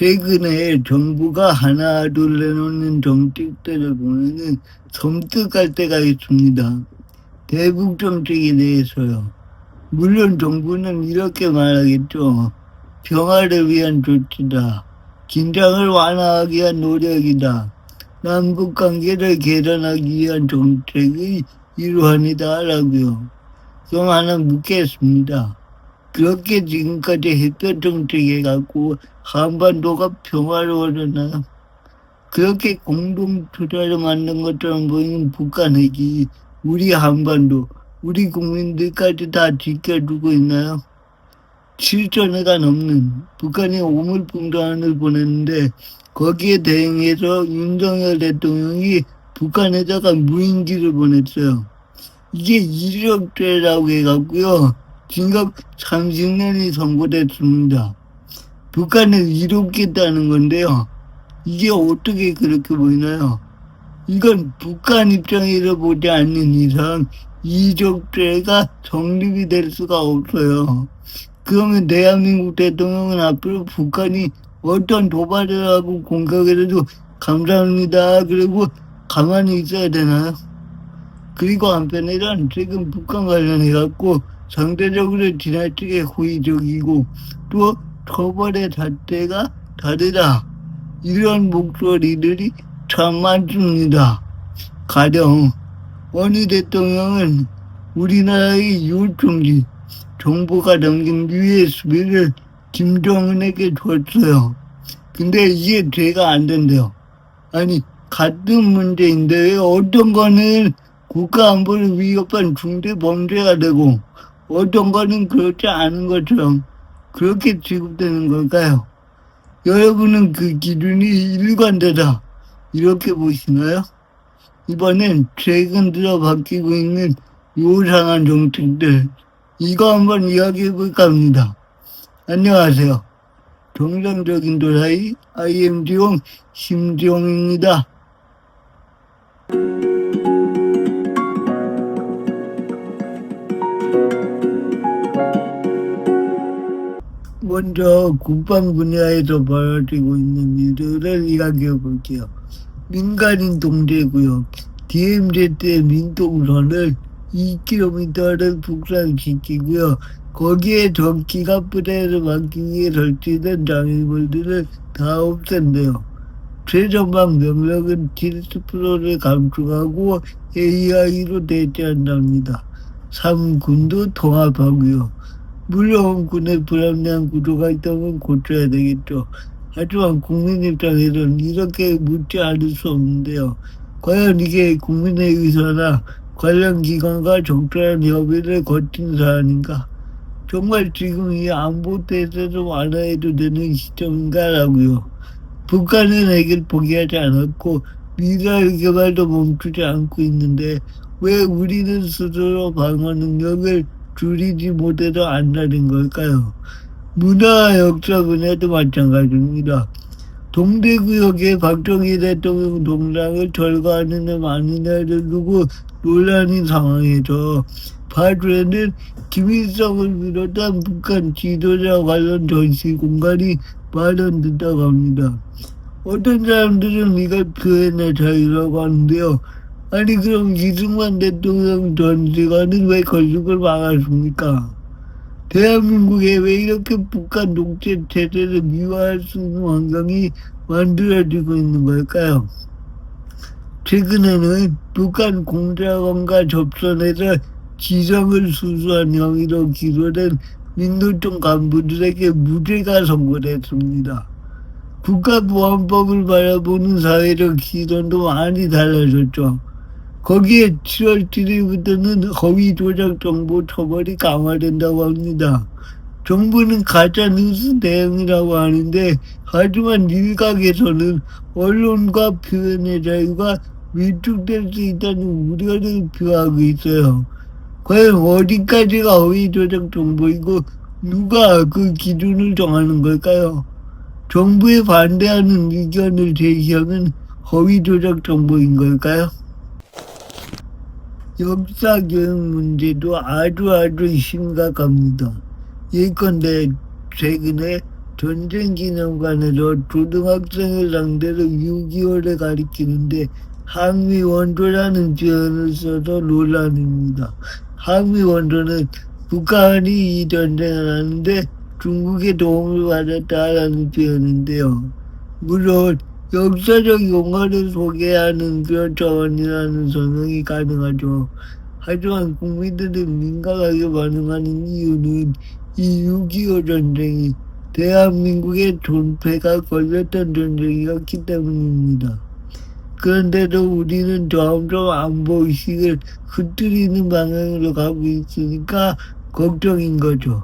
최근에 정부가 하나 둘 내놓는 정책들을 보면은 섬뜩할 때가 있습니다. 대북 정책에 대해서요. 물론 정부는 이렇게 말하겠죠. 평화를 위한 조치다. 긴장을 완화하기 위한 노력이다. 남북 관계를 개선하기 위한 정책의 일환이다라고요. 그럼 하나 묻겠습니다. 그렇게 지금까지 했던 정책에 갖고 한반도가 평화로워졌나요? 그렇게 공동 투자를 만든 것처럼 보이는 북한 핵이 우리 한반도, 우리 국민들까지 다 지켜주고 있나요? 7천회가 넘는 북한이 오물풍선을 보냈는데 거기에 대응해서 윤석열 대통령이 북한에다가 무인기를 보냈어요. 이게 이력죄라고 해갖고요. 징역 30년이 선고됐습니다. 북한을 이롭겠다는 건데요. 이게 어떻게 그렇게 보이나요? 이건 북한 입장에서 보지 않는 이상 이적죄가 성립이 될 수가 없어요. 그러면 대한민국 대통령은 앞으로 북한이 어떤 도발을 하고 공격을 해도 감사합니다. 그리고 가만히 있어야 되나요? 그리고 한편에는 지금 북한 관련해갖고 상대적으로 지나치게 호의적이고 또 처벌의 잣대가 다르다. 이런 목소리들이 참 많습니다. 가령 어느 대통령은 우리나라의 유총리 정부가 넘긴 USB를 김정은에게 줬어요. 근데 이게 죄가 안 된대요. 아니 같은 문제인데 왜 어떤 거는 국가안보를 위협한 중대 범죄가 되고 어떤 거는 그렇지 않은 것처럼 그렇게 취급되는 걸까요? 여러분은 그 기준이 일관되다 이렇게 보시나요? 이번엔 최근 들어 바뀌고 있는 요상한 정책들 이거 한번 이야기해볼까 합니다. 안녕하세요. 정상적인 도라이 IM지용 심지용입니다. 먼저 국방 분야에서 벌어지고 있는 일들을 이야기해 볼게요. 민간인 동대구역 DMZ의 민통선을 2km를 북상시키고요. 거기에 전기가 부대를 막기 위해 설치된 장애물들을 다 없앤대요. 최전방 병력은 70%를 감축하고 AI로 대체한답니다. 3군도 통합하고요. 물론 군의 불합리한 구조가 있다면 고쳐야 되겠죠. 하지만 국민 입장에서는 이렇게 묻지 않을 수 없는데요. 과연 이게 국민의 의사나 관련 기관과 적절한 협의를 거친 사안인가? 정말 지금 이 안보 태세를 완화해도 되는 시점인가라고요. 북한은 핵을 포기하지 않았고 미사일 개발도 멈추지 않고 있는데 왜 우리는 스스로 방어 능력을 줄이지 못해서 안달인 걸까요? 문화와 역사 분야도 마찬가지입니다. 동대구역에 박정희 대통령 동상을 철거하는 데 많은 애를 두고 논란인 상황에서 파주에는 김일성을 비롯한 북한 지도자 관련 전시 공간이 마련된다고 합니다. 어떤 사람들은 이걸 표현의 자유라고 하는데요. 아니 그럼 이승만 대통령 전시관은 왜 건축을 막았습니까? 대한민국에 왜 이렇게 북한 독재 체제를 미화할 수 있는 환경이 만들어지고 있는 걸까요? 최근에는 북한 공작원과 접선해서 지성을 수수한 혐의로 기소된 민노총 간부들에게 무죄가 선고됐습니다. 국가보안법을 바라보는 사회적 시선도 많이 달라졌죠. 거기에 7월 7일부터는 허위 조작 정보 처벌이 강화된다고 합니다. 정부는 가짜뉴스 대응이라고 하는데 하지만 일각에서는 언론과 표현의 자유가 위축될 수 있다는 우려를 표하고 있어요. 과연 어디까지가 허위 조작 정보이고 누가 그 기준을 정하는 걸까요? 정부에 반대하는 의견을 제시하면 허위 조작 정보인 걸까요? 역사 교육 문제도 아주 심각합니다. 예컨대 최근에 전쟁기념관에서 초등학생을 상대로 6.25를 가리키는데 항미원조라는 표현을 써서 논란입니다. 항미원조는 북한이 이 전쟁을 하는데 중국의 도움을 받았다라는 표현인데요. 물론 역사적 용어를 소개하는 그런 차원이라는 설명이 가능하죠. 하지만 국민들이 민감하게 반응하는 이유는 이 6.25 전쟁이 대한민국의 존폐가 걸렸던 전쟁이었기 때문입니다. 그런데도 우리는 점점 안보의식을 흐트리는 방향으로 가고 있으니까 걱정인 거죠.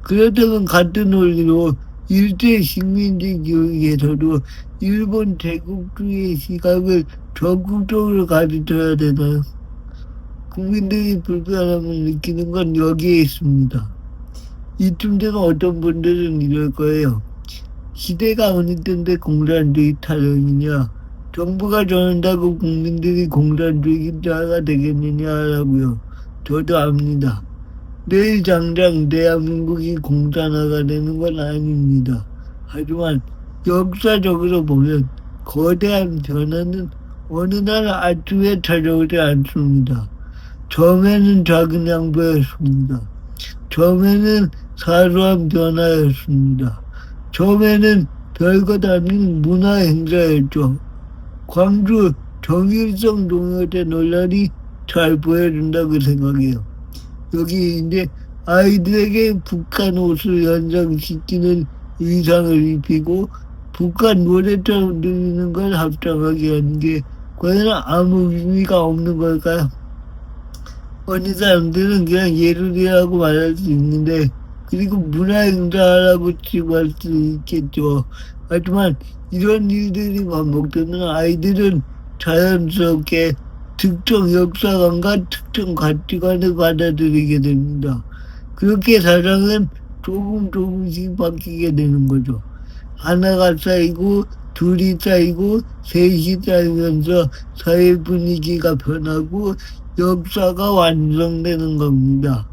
그렇다면 같은 논리로 일제 식민지 교육에서도 일본 제국주의 시각을 적극적으로 가르쳐야 되나요? 국민들이 불편함을 느끼는 건 여기에 있습니다. 이쯤 되면 어떤 분들은 이럴 거예요. 시대가 어느 때인데 공산주의 타령이냐, 정부가 정한다고 국민들이 공산주의자가 되겠느냐라고요. 저도 압니다. 내일 당장 대한민국이 공산화가 되는 건 아닙니다. 하지만 역사적으로 보면 거대한 변화는 어느 날 아침에 찾아오지 않습니다. 처음에는 작은 양보였습니다. 처음에는 사소한 변화였습니다. 처음에는 별것 아닌 문화 행사였죠. 광주 정일성 동요대 논란이 잘 보여준다고 생각해요. 여기 이제 아이들에게 북한 옷을 연상시키는 의상을 입히고 북한 노래처럼 들리는 걸 합창하게 하는 게 과연 아무 의미가 없는 걸까요? 어느 사람들은 그냥 예술이라고 말할 수 있는데, 그리고 문화행사라고 칭할 수 있겠죠. 하지만 이런 일들이 반복되면 아이들은 자연스럽게 특정 역사관과 특정 가치관을 받아들이게 됩니다. 그렇게 사상은 조금씩 바뀌게 되는 거죠. 하나가 쌓이고 둘이 쌓이고 셋이 쌓이면서 사회 분위기가 변하고 역사가 완성되는 겁니다.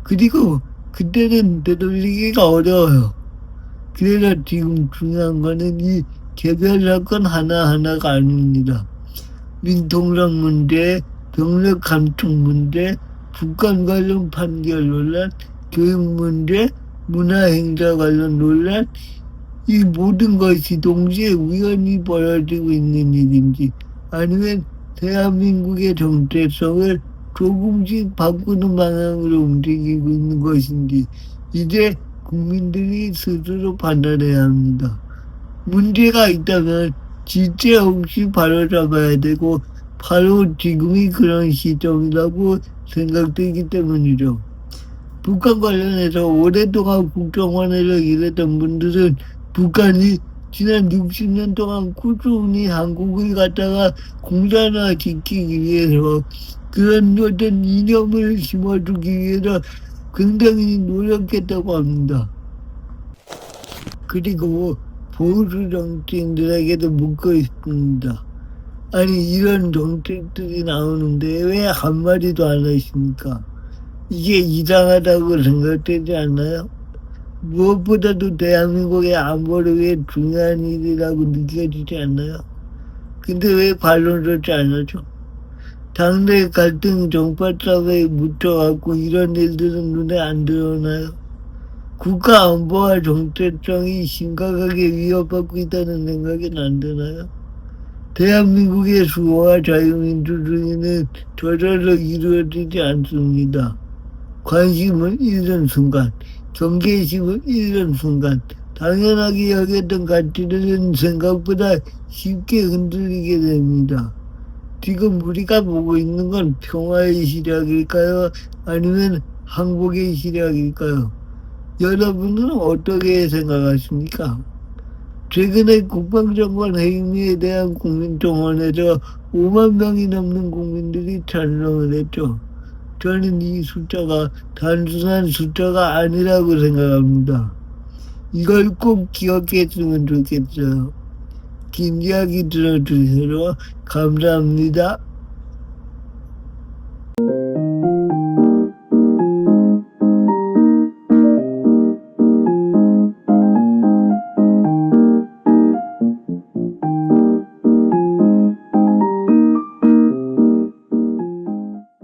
그리고 그때는 되돌리기가 어려워요. 그래서 지금 중요한 거는 이 개별 사건 하나하나가 아닙니다. 민통상 문제, 병력 감축 문제, 북한 관련 판결 논란, 교육 문제, 문화행사 관련 논란, 이 모든 것이 동시에 우연히 벌어지고 있는 일인지, 아니면 대한민국의 정체성을 조금씩 바꾸는 방향으로 움직이고 있는 것인지 이제 국민들이 스스로 판단해야 합니다. 문제가 있다면 진짜 혹시 바로잡아야 되고 바로 지금이 그런 시점이라고 생각되기 때문이죠. 북한 관련해서 오랫동안 국정원에서 일했던 분들은 북한이 지난 60년 동안 꾸준히 한국을 갖다가 공산화 시키기 위해서 그런 어떤 이념을 심어주기 위해서 굉장히 노력했다고 합니다. 그리고 보수 정치인들에게도 묻고 있습니다. 아니 이런 정책들이 나오는데 왜 한마디도 안 하십니까? 이게 이상하다고 생각되지 않나요? 무엇보다도 대한민국의 안보를 위해 중요한 일이라고 느껴지지 않나요? 근데 왜 반론하지 않았죠? 당내 갈등 정파싸움에 묻혀갖고 이런 일들은 눈에 안 들어오나요? 국가 안보와 정체성이 심각하게 위협받고 있다는 생각은 안 드나요? 대한민국의 수호와 자유민주주의는 저절로 이루어지지 않습니다. 관심을 잃는 순간, 경계심을 잃는 순간, 당연하게 여겼던 가치들은 생각보다 쉽게 흔들리게 됩니다. 지금 우리가 보고 있는 건 평화의 시작일까요? 아니면 항복의 시작일까요? 여러분은 어떻게 생각하십니까? 최근에 국방장관 해임에 대한 국민청원에서 5만 명이 넘는 국민들이 찬성을 했죠. 저는 이 숫자가 단순한 숫자가 아니라고 생각합니다. 이걸 꼭 기억했으면 좋겠어요. 긴 이야기 들어주셔서 감사합니다.